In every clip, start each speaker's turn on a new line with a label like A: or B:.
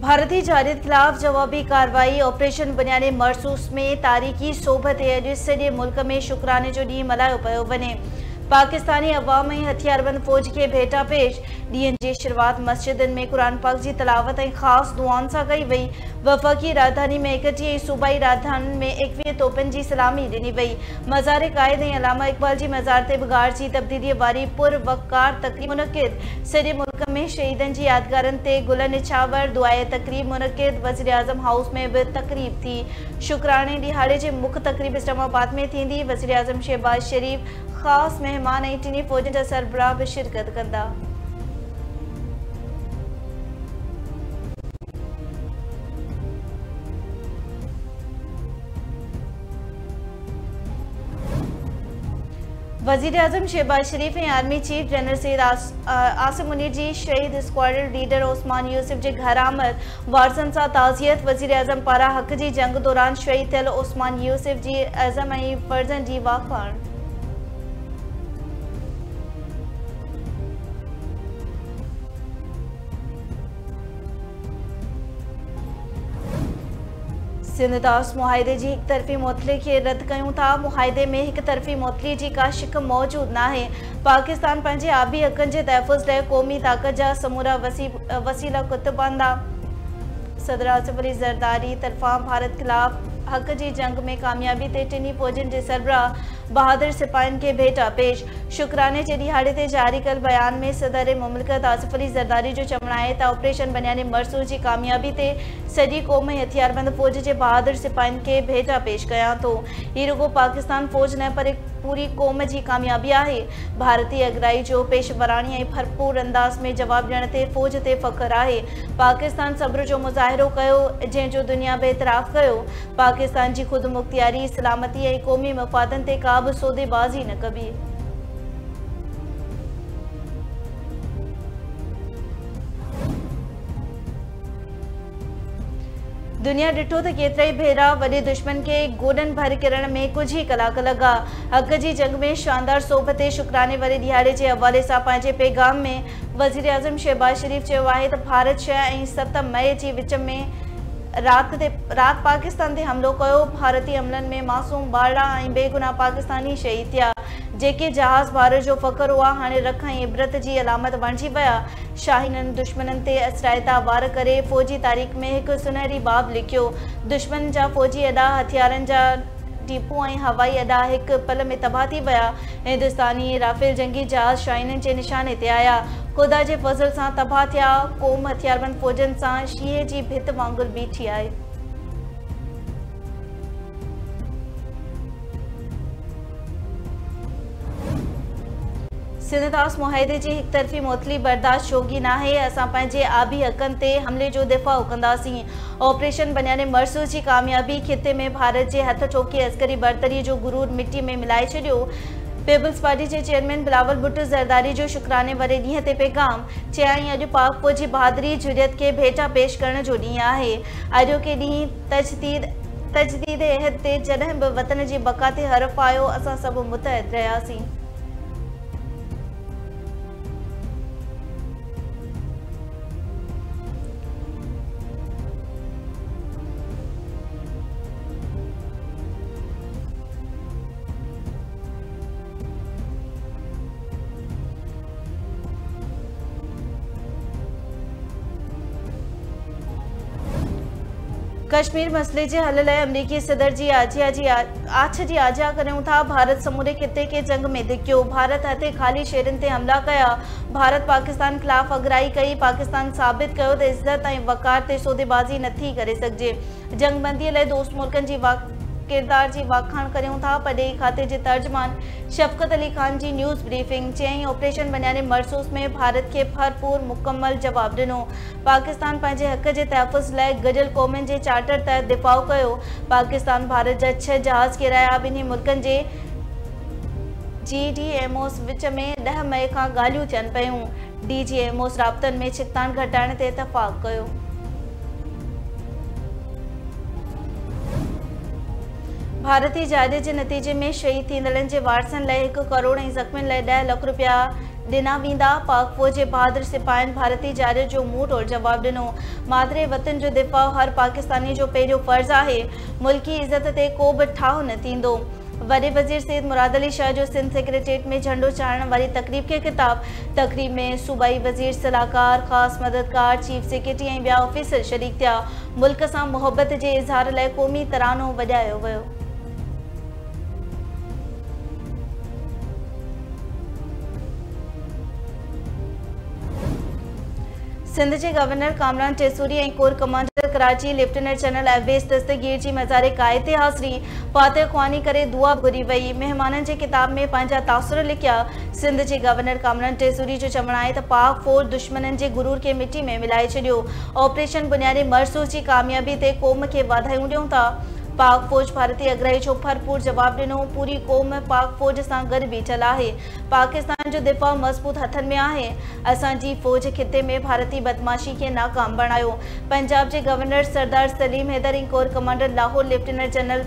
A: भारतीय जारियत खिलाफ जवाबी कार्रवाई ऑपरेशन बुनियादी मरसूस में तारीख़ी सोबत अॼु सॼे मुल्क में शुक्राने जो ॾींहुं मल्हायो पियो वञे। पाकिस्तानी अवाम ऐं हथियारबंद फ़ौज के भेटा पेश। ॾींहं जी शुरुआत मस्जिदनि में क़ुरान पाक की तलावत ऐं ख़ासि दुआउनि सां कई वई। वफ़ाक़ी राजधानी में 21 ऐं सूबाई राजधानी में 21 तोपनि की सलामी ॾिनी वई। मज़ार क़ाइद ऐं अलामा इक़बाल जी मज़ार ते बिगाड़ की तब्दीली वारी पुरवक़ार तक़रीब मुनक़िद। सॼे मुल्क में शहीदनि की यादगारनि ते गुल निछावर दुआए तक़रीब मुनक़िद। वज़ीर आज़म हाउस में भी तक़रीब थी। शुक्राने ॾिहाड़े जी मुख्य तक़रीब इस्लामाबाद में थींदी। वज़ीर आज़म शहबाज शरीफ ख़ासि मेहमान ऐं टिनी फ़ौजनि जा सरबराह भी शिरकत कंदा। वज़ीर आज़म शहबाज शरीफ ऐं army chief general Syed Asim Munir जी शहीद स्क्वाड्रन लीडर ओस्मान यूसुफ जे घर आमद। वारसनि सां ताज़ियत। वज़ीर आज़म पारां हक़ जी जंग दौरान शहीद थियल ओस्मान यूसुफ जी अज़म ऐं फ़र्ज़नि जी वाखाण। सिंध दास मुआहिदे की एक तरफ़ी मुअतली के रद्द कयूं था। मुआहिदे में एक तरफ़ी मुअतली की का शिक मौजूद ना है। पाकिस्तान पंहिंजे आबी हक़नि जे तहफ़ुज़ लाइ क़ौमी ताक़त जा समूरा वसीला कुतबांदा। सदर आसिफ अली ज़रदारी तरफ़ां भारत खिलाफ़ हक़ जी जंग में कामयाबी ते टिनी फ़ौजनि जे सरबराह बहादुर सिपाहियुनि खे भेटा पेश। शुक्राने जे ॾिहाड़े ते जारी कल बयान में सदर मुमलिकत आसिफ अली ज़रदारी जो चवणु आहे त ऑपरेशन बुनियादी मरसूस की कामयाबी ते सॼी क़ौम ऐं हथियारबंद फ़ौज जे बहादुर सिपाहियुनि खे भेटा पेश कयां थो। ही रुगो पाकिस्तान फ़ौज न पर पूरी क़ौम की कामयाबी आहे। भारतीय अगराई जो पेशवरानी ऐं भरपूर अंदाज़ में जवाब ॾियण ते फ़ौज ते फ़ख्र आहे। पाकिस्तान सब्र जो मुज़ाहिरो कयो जंहिंजो दुनिया बि एतराफ़ कयो। पाकिस्तान की खुद मुख्तियारी सलामती ऐं क़ौमी मफ़ादनि ते का भी सौदेबाज़ी न कबी। दुनिया डिठो तो केतरा भेरा वडे दुश्मन के गोडन भर किरण में कुछ ही कलाक लगा। हक़ जी जंग में शानदार सोबत शुक्राने वाले दिहाड़े के हवाले से पंहिंजे पैगाम में वज़ीर आज़म शहबाज शरीफ चयो आहे त भारत 6 ऐं 7 मई के विच में रात पाकिस्तान ते हमलो कयो। भारतीय हमलन में मासूम बाड़ा ऐं बेगुनाह पाकिस्तानी शहीद थिया जेके जहाज़ भारत जो फ़ख्र हुआ। हाणे रख ऐं इबरत की अलामत बणिजी विया। शाहीननि दुश्मननि ते असराइता वार करे फ़ौजी तारीख़ में एक सुनहरी बाब लिखियो। दुश्मन जा फ़ौजी अड्डा हथियारनि जा डिपो ऐं हवाई अड्डा एक पल में तबाह थी विया। हिंदुस्तानी राफेल जंगी जहाज़ शाहीननि जे निशाने ते आया। खुदा जे फज़ल सां तबाह थिया। क़ौम हथियारबंद फ़ौजनि सां शींहं जी भित वांगुरु बीठी आहे। सिंध दास मुआहिदे की एक तरफ़ी मुअतली बर्दाश्त जोगी ना है। असां पंहिंजे आबी हक़नि ते हमले जो दिफ़ा कंदासीं। ऑपरेशन बुनियादी मरसूस की कामयाबी खिते में भारत के हथ ठोकी अस्करी बरतरी जो गुरूर मिट्टी में मिलाए छॾियो। पीपल्स पार्टी के चेयरमैन बिलावल भुट्टो ज़रदारी जो शुक्राने वाले ॾींहं ते पैगाम चयाईं अॼु पाक फ़ौज जी बहादुरी जुरियत के भेटा पेश करण जो ॾींहुं आहे। अॼोके ॾींहुं तजदीद अहद ते जॾहिं बि वतन जी बका ते हरफ आयो असां सभु मुतहद रहियासीं। कश्मीर मसले के हल लाइ अमरीकी सदर की आछ की आजिया करूँ था। भारत समूरे खिते के जंग में धिक्यो। भारत हथे खाली शेरन ते हमला कया। भारत पाकिस्तान खिलाफ अगराई कई। पाकिस्तान साबित कयो त इज्जत ऐं वक़ार ते सौदेबाज़ी नथी करे सघिजे। जंगबंदी लाइ दोस्त मुल्कनि जी किरदार की वाखाण करूँ था। पडे खाते के तर्जमान शफकत अली खान की न्यूज़ ब्रीफिंग चयईं ऑपरेशन बुनियादी मरसूस में भारत के भरपूर मुकम्मल जवाब दिनो। पाकिस्तान पंहिंजे हक़ के तहफ़ुज़ लाइ गॾियल क़ौमुनि जे चार्टर तहत दिफ़ा कयो। पाकिस्तान भारत जा 6 जहाज़ किराया ॿिन्ही मुल्कनि जे GDMOs विच में 10 मई खां ॻाल्हियूं थियनि पियूं। DGMOs राब्तनि में छिकताण घटाइण ते इतफ़ाक़ कयो। भारतीय जायदे के नतीजे में शहीद थींदड़नि के वारसनि लाइ 1 करोड़ ऐं ज़ख़्मियुनि लाइ 10 लाख रुपया दिना वींदा। पाक फौज जे बहादुर सिपाहियुनि भारतीय जारियत जो मुंहुं तोड़ जवाब ॾिनो। मादरे वतन जो दिफ़ा हर पाकिस्तानी जो पहिरियों फ़र्ज़ आहे। मुल्की इज़त ते को बि ठाहु न थींदो। वॾे वज़ीर सैयद मुराद अली शाह जो सिंध सेक्रेटेरिएट में झंडो चाढ़ण वारी तक़रीब खे ख़िताब। तक़रीब में सूबाई वज़ीर, सलाहकार, ख़ासि मददगार, चीफ सेक्रेटरी ऐं ॿिया ऑफिसर शरीक थिया। मुल्क सां मुहबत जे इज़हार लाइ क़ौमी तरानो वॼायो वियो। सिंध के गवर्नर कामरान टेसूरी और corps commander Karachi lieutenant general Awais Dastgir की मज़ार काए ते हाज़री फातिह ख़्वानी करे दुआ घुरी वई। मेहमानन के किताब में पंहिंजा तासुर लिखिया। सिंध के गवर्नर कामरान टेसूरी जो चवण है त पाक फौज दुश्मनन के गुरूर के मिट्टी में मिलाए छॾियो। ऑपरेशन बुनियादी मरसूस की कामयाबी ते क़ौम के वाधायूं ॾियूं था। पाक फौज भारतीय अगराई जो भरपूर जवाब ॾिनो। पूरी क़ौम पाक फौज सां गॾु बीठल आहे। पाकिस्तान जो दिफ़ा मज़बूत हथन में आहे। असांजी फौज खिते में भारतीय बदमाशी के नाकाम बणायो। पंजाब के गवर्नर सरदार सलीम हैदर ऐं corps commander Lahore lieutenant general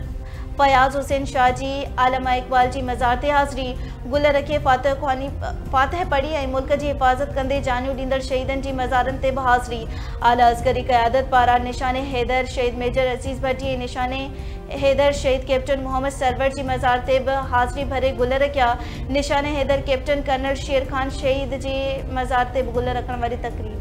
A: Fayyaz Hussain Shah जी आलमा इकबाल की मज़ार ते हाज़री गुल रखे फातिह पढ़ी और मुल्क की हिफ़ाज़त कंदे जानियूं ॾींदड़ शहीदन की मज़ारन ते बि हाज़री। आला अस्करी क़यादत पारां निशाने हैदर शहीद मेजर अज़ीज़ भट्टी ऐं निशाने हैदर शहीद कैप्टन मोहम्मद सरवर की मज़ार ते बि हाज़री भरे गुल रखिया। निशाने हैदर कैप्टन कर्नल शेर खान शहीद की मज़ार ते बि गुल रखण वारी तकरीब।